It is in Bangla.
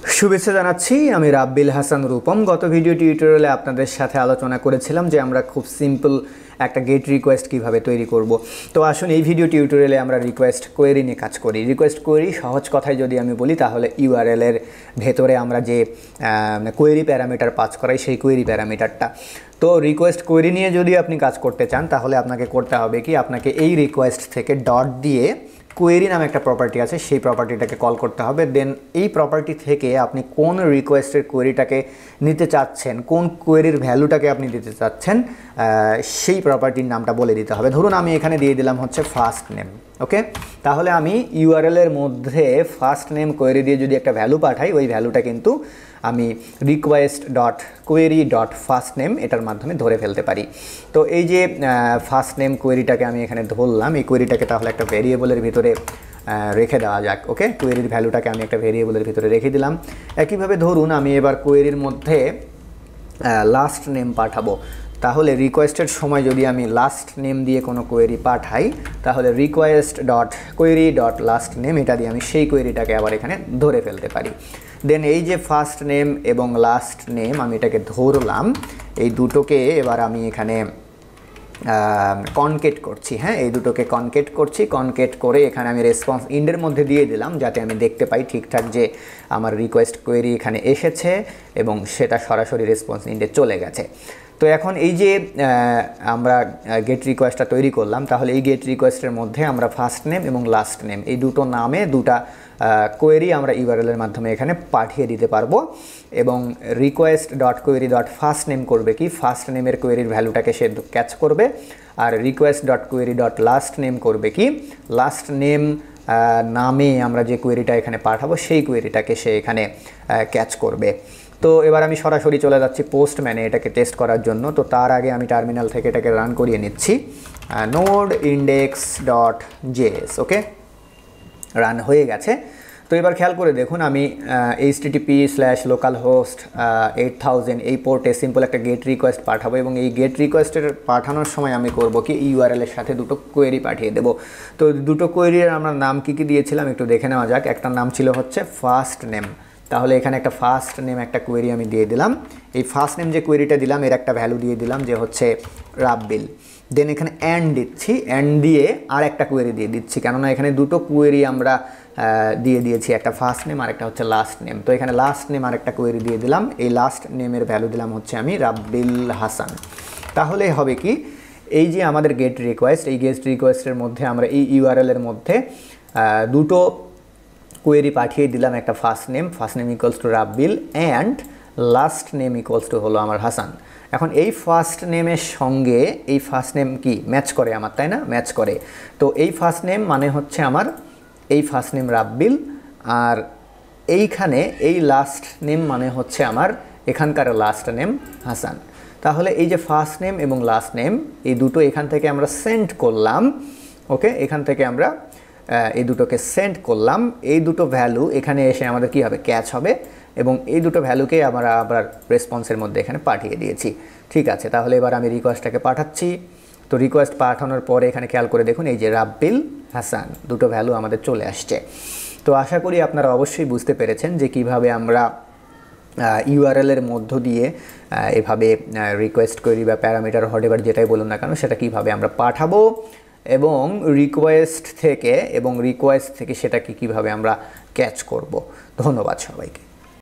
শুভেচ্ছা জানাচ্ছি, আমি রাব্বিল হাসান রূপম। গত ভিডিও টিউটোরিয়ালে আপনাদের সাথে আলোচনা করেছিলাম যে আমরা খুব সিম্পল একটা গেট রিকোয়েস্ট কিভাবে তৈরি করব। তো আসুন এই ভিডিও টিউটোরিয়ালে আমরা রিকোয়েস্ট কোয়েরি নিয়ে কাজ করি। রিকোয়েস্ট কোয়েরি সহজ কথায় যদি আমি বলি তাহলে ইউআরএল এর ভেতরে আমরা যে কোয়েরি প্যারামিটার পাস করাই সেই কোয়েরি প্যারামিটারটা। তো রিকোয়েস্ট কোয়েরি নিয়ে যদি আপনি কাজ করতে চান তাহলে আপনাকে করতে হবে কি, আপনাকে এই রিকোয়েস্ট থেকে ডট দিয়ে কোয়েরি নামে একটা প্রপার্টি আছে, সেই প্রপার্টিটাকে কল করতে হবে। দেন এই প্রপার্টি থেকে আপনি কোন রিকোয়েস্টের কোয়েরিটাকে নিতে চাচ্ছেন, কোন কোয়েরির ভ্যালুটাকে আপনি দিতে চাচ্ছেন, সেই প্রপার্টির নামটা বলে দিতে হবে। ধরুন আমি এখানে দিয়ে দিলাম হচ্ছে ফার্স্ট নেম। ওকে, তাহলে আমি ইউআরএল এর মধ্যে ফার্স্ট নেম কোয়েরি দিয়ে যদি একটা ভ্যালু পাঠাই, ওই ভ্যালুটা কিন্তু আমি request dot query dot first name এটার মাধ্যমে ধরে ফেলতে পারি। তো এই যে ফার্স্ট নেম কোয়েরিটাকে আমি এখানে ধরলাম, এই কোয়েরিটাকে তাহলে একটা ভেরিয়েবলের ভিতরে রেখে দেওয়া যাক। ওকে, কোয়েরির ভ্যালুটাকে আমি একটা ভেরিয়েবলের ভিতরে রেখে দিলাম। একইভাবে ধরুন আমি এবার কোয়েরির মধ্যে লাস্ট নেম পাঠাবো, তাহলে রিকোয়েস্টের সময় যদি আমি লাস্ট নেম দিয়ে কোনো কোয়েরি পাঠাই তাহলে request dot query dot last name এটা দিয়ে আমি সেই কোয়েরিটাকে আবার এখানে ধরে ফেলতে পারি। দেন এই যে ফার্স্ট নেম এবং লাস্ট নেম আমি এটাকে ধরলাম, এই দুটোকে এবার আমি এখানে কনকেট করছি। হ্যাঁ, এই দুটোকে কনকেট করছি। কনকেট করে এখানে আমি রেসপন্স ইন্ডের মধ্যে দিয়ে দিলাম যাতে আমি দেখতে পাই ঠিকঠাক যে আমার রিকোয়েস্ট কোয়েরি এখানে এসেছে এবং সেটা সরাসরি রেসপন্স ইন্ডে চলে গেছে। তো এখন এই যে আমরা গেট রিকোয়েস্টটা তৈরি করলাম, তাহলে এই গেট রিকোয়েস্টের মধ্যে আমরা ফার্স্ট নেম এবং লাস্ট নেম এই দুটো নামে দুটা কোয়েরি আমরা ইউআরএলের মাধ্যমে এখানে পাঠিয়ে দিতে পারবো। এবং request dot query dot first name করবে কি, ফার্স্ট নেমের কোয়েরির ভ্যালুটাকে সে ক্যাচ করবে। আর request dot query dot last name করবে কি, লাস্ট নেম নামে আমরা যে কোয়েরিটা এখানে পাঠাবো সেই কোয়েরিটাকে সে এখানে ক্যাচ করবে। তো এবার আমি সরাসরি চলে যাচ্ছি পোস্টম্যানে এটাকে টেস্ট করার জন্য। তো তার আগে আমি টার্মিনাল থেকে এটাকে রান করিয়ে নিচ্ছি। Node.index.js ওকে, রান হয়ে গেছে। তো এবার খেয়াল করে দেখুন, আমি http/localhost 8000 এই পোর্টে সিম্পল একটা গেট রিকোয়েস্ট পাঠাবো এবং এই গেট রিকোয়েস্টের পাঠানোর সময় আমি করব কি, ইউআরএল এর সাথে দুটো কোয়েরি পাঠিয়ে দেব। তো দুটো কোয়েরির আমরা নাম কী কী দিয়েছিলাম একটু দেখে নেওয়া যাক। একটা নাম ছিল হচ্ছে ফার্স্ট নেম, তাহলে এখানে একটা ফার্স্ট নেম একটা কোয়েরি আমি দিয়ে দিলাম। এই ফার্স্ট নেম যে কোয়েরিটা দিলাম এর একটা ভ্যালু দিয়ে দিলাম যে হচ্ছে রাব্বিল। দেন এখানে অ্যান্ড দিচ্ছি, অ্যান্ড দিয়ে আর একটা কোয়েরি দিয়ে দিচ্ছি, কেননা এখানে দুটো কোয়েরি আমরা দিয়ে দিয়েছি, একটা ফার্স্ট নেম আর একটা হচ্ছে লাস্ট নেম। তো এখানে লাস্ট নেম আর একটা কোয়েরি দিয়ে দিলাম, এই লাস্ট নেমের ভ্যালু দিলাম হচ্ছে আমি রাব্বিল হাসান। তাহলে হবে কি, এই যে আমাদের গেট রিকোয়েস্ট, এই গেট রিকোয়েস্টের মধ্যে আমরা এই ইউআরএল এর মধ্যে দুটো কোয়েরি পাঠিয়ে দিলাম, একটা ফার্স্ট নেম ইকুয়ালস টু রাব্বিল and last name equals to হলো আমার হাসান। এখন এই ফার্স্ট নেমের সঙ্গে এই ফার্স্ট নেম কি ম্যাচ করে আমার, তাই না? ম্যাচ করে। তো এই ফার্স্ট নেম মানে হচ্ছে আমার এই ফার্স্ট নেম রাব্বিল, আর এইখানে এই লাস্ট নেম মানে হচ্ছে আমার এখানকার লাস্ট নেম হাসান। তাহলে এই যে ফার্স্ট নেম এবং লাস্ট নেম এই দুটো এখান থেকে আমরা সেন্ড করলাম। ওকে, এখান থেকে আমরা এই দুটোকে সেন্ড করলাম। এই দুটো ভ্যালু এখানে এসে আমাদের কি হবে, ক্যাচ হবে এবং এই দুটো ভ্যালুকে আমরা আবার রেসপন্সের মধ্যে এখানে পাঠিয়ে দিয়েছি। ঠিক আছে, তাহলে এবার আমি রিকোয়েস্টটাকে পাঠাচ্ছি। তো রিকোয়েস্ট পাঠানোর পরে এখানে খেয়াল করে দেখুন এই যে রাব্বিল হাসান দুটো ভ্যালু আমাদের চলে আসছে। তো আশা করি আপনারা অবশ্যই বুঝতে পেরেছেন যে কিভাবে আমরা ইউআরএল এর মধ্য দিয়ে এভাবে রিকোয়েস্ট করি বা প্যারামিটার হোয়াটএভার যেটাই বলুন না কেন সেটা কিভাবে আমরা পাঠাবো এবং রিকোয়েস্ট থেকে সেটাকে কিভাবে আমরা ক্যাচ করব। ধন্যবাদ সবাইকে।